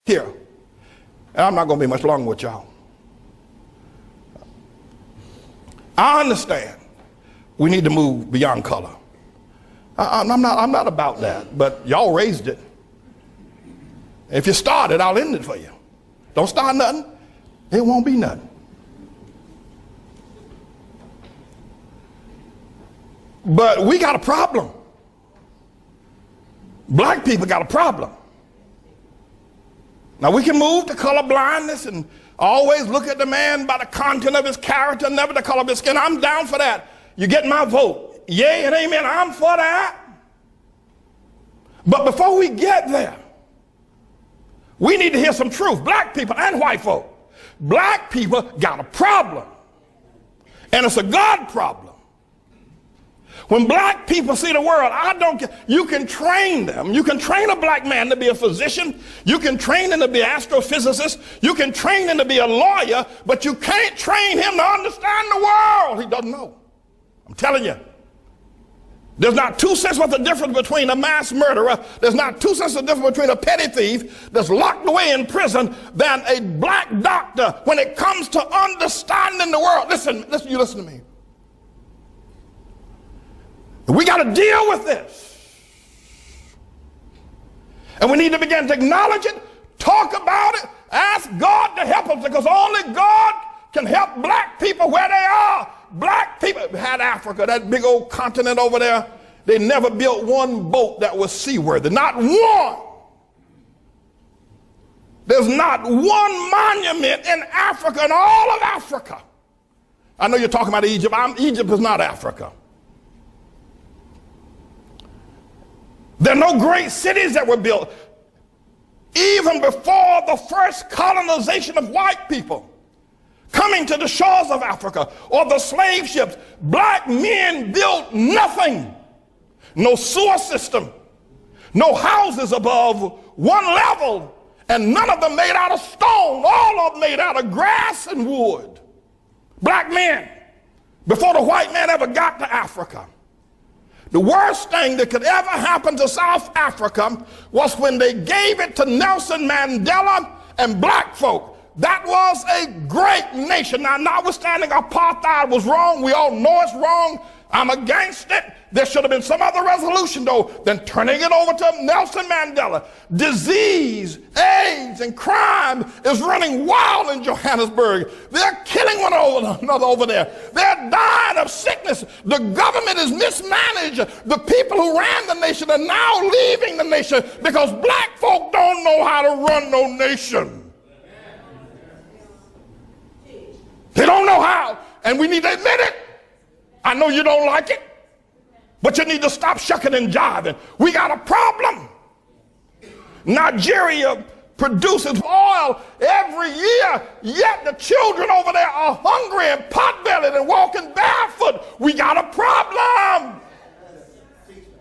Here, and I'm not going to be much longer with y'all. I understand we need to move beyond color. I'm not about that, but y'all raised it. If you start it, I'll end it for you. Don't start nothing, it won't be nothing. But we got a problem. Black people got a problem. Now we can move to color blindness and always look at the man by the content of his character, never the color of his skin. I'm down for that. You get my vote. Yay and amen. I'm for that. But before we get there, we need to hear some truth. Black people and white folk. Black people got a problem. And it's a God problem. When black people see the world, I don't care. You can train them. You can train a black man to be a physician. You can train him to be an astrophysicist. You can train him to be a lawyer, but you can't train him to understand the world. He doesn't know. I'm telling you. There's not 2 cents worth of difference between a mass murderer. There's not 2 cents of difference between a petty thief that's locked away in prison than a black doctor when it comes to understanding the world. Listen, you listen to me. We got to deal with this. And we need to begin to acknowledge it, talk about it, ask God to help us, because only God can help black people where they are. Black people had Africa, that big old continent over there. They never built one boat that was seaworthy. Not one. There's not one monument in Africa, in all of Africa. I know you're talking about Egypt. Egypt is not Africa. There are no great cities that were built. Even before the first colonization of white people coming to the shores of Africa or the slave ships, black men built nothing. No sewer system, no houses above one level, and none of them made out of stone. All of them made out of grass and wood. Black men, before the white man ever got to Africa. The worst thing that could ever happen to South Africa was when they gave it to Nelson Mandela and black folk. That was a great nation. Now, notwithstanding apartheid was wrong, we all know it's wrong. I'm against it. There should have been some other resolution, though, than turning it over to Nelson Mandela. Disease, AIDS, and crime is running wild in Johannesburg. They're killing one another over there. They're dying of sickness. The government is mismanaged. The people who ran the nation are now leaving the nation because black folk don't know how to run no nation. They don't know how, and we need to admit it. I know you don't like it, but you need to stop shucking and jiving. We got a problem. Nigeria produces oil every year, yet the children over there are hungry and pot-bellied and walking barefoot. We got a problem.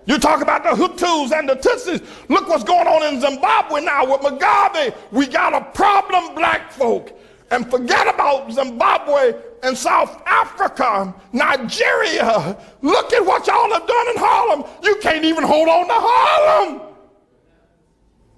You talk about the Hutus and the Tutsis. Look what's going on in Zimbabwe now with Mugabe. We got a problem, black folk. And forget about Zimbabwe and South Africa, Nigeria. Look at what y'all have done in Harlem. You can't even hold on to Harlem.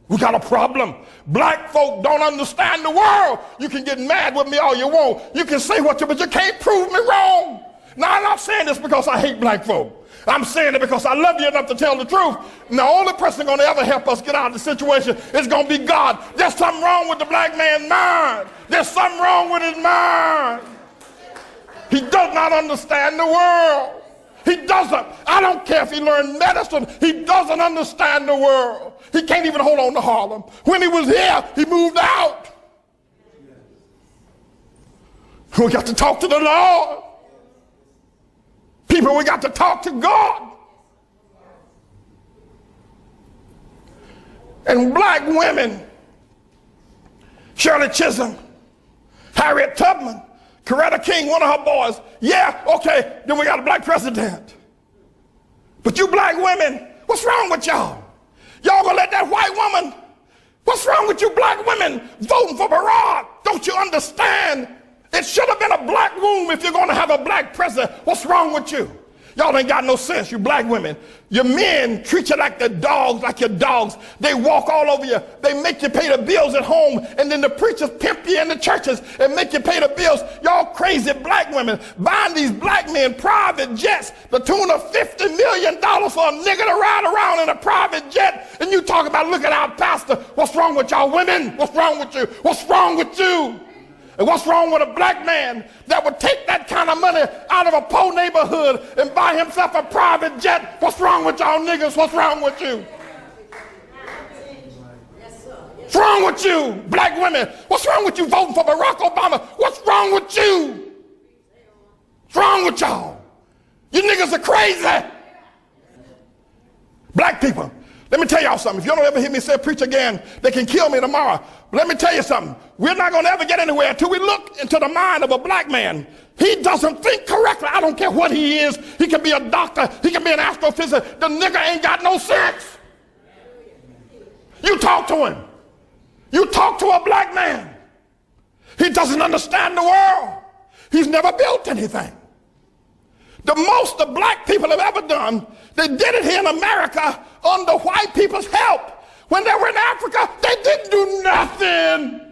We got a problem. Black folk don't understand the world. You can get mad with me all you want. You can say what you, but you can't prove me wrong. Now, I'm not saying this because I hate black folk. I'm saying it because I love you enough to tell the truth. And the only person going to ever help us get out of the situation is going to be God. There's something wrong with the black man's mind. There's something wrong with his mind. He does not understand the world. He doesn't. I don't care if he learned medicine. He doesn't understand the world. He can't even hold on to Harlem. When he was here, he moved out. We got to talk to the Lord. People, we got to talk to God. And black women, Shirley Chisholm, Harriet Tubman, Coretta King, one of her boys. Yeah, okay, then we got a black president. But you black women, what's wrong with y'all? Y'all gonna let that white woman, what's wrong with you black women voting for Barack? Don't you understand? It should have been a black room if you're going to have a black president. What's wrong with you? Y'all ain't got no sense, you black women. Your men treat you like they're dogs, like your dogs. They walk all over you. They make you pay the bills at home, and then the preachers pimp you in the churches and make you pay the bills. Y'all crazy black women buying these black men private jets, the tune of $50 million for a nigga to ride around in a private jet. And you talk about, look at our pastor. What's wrong with y'all women? What's wrong with you? What's wrong with you? And what's wrong with a black man that would take that kind of money out of a poor neighborhood and buy himself a private jet? What's wrong with y'all niggas? What's wrong with you? What's wrong with you, black women? What's wrong with you voting for Barack Obama? What's wrong with you? What's wrong with y'all? You niggas are crazy. Black people, let me tell y'all something. If you don't ever hear me say preach again, they can kill me tomorrow. But let me tell you something. We're not going to ever get anywhere until we look into the mind of a black man. He doesn't think correctly. I don't care what he is. He can be a doctor. He can be an astrophysicist. The nigga ain't got no sense. You talk to him. You talk to a black man. He doesn't understand the world. He's never built anything. The most the black people have ever done, they did it here in America under white people's help. When they were in Africa, they didn't do nothing.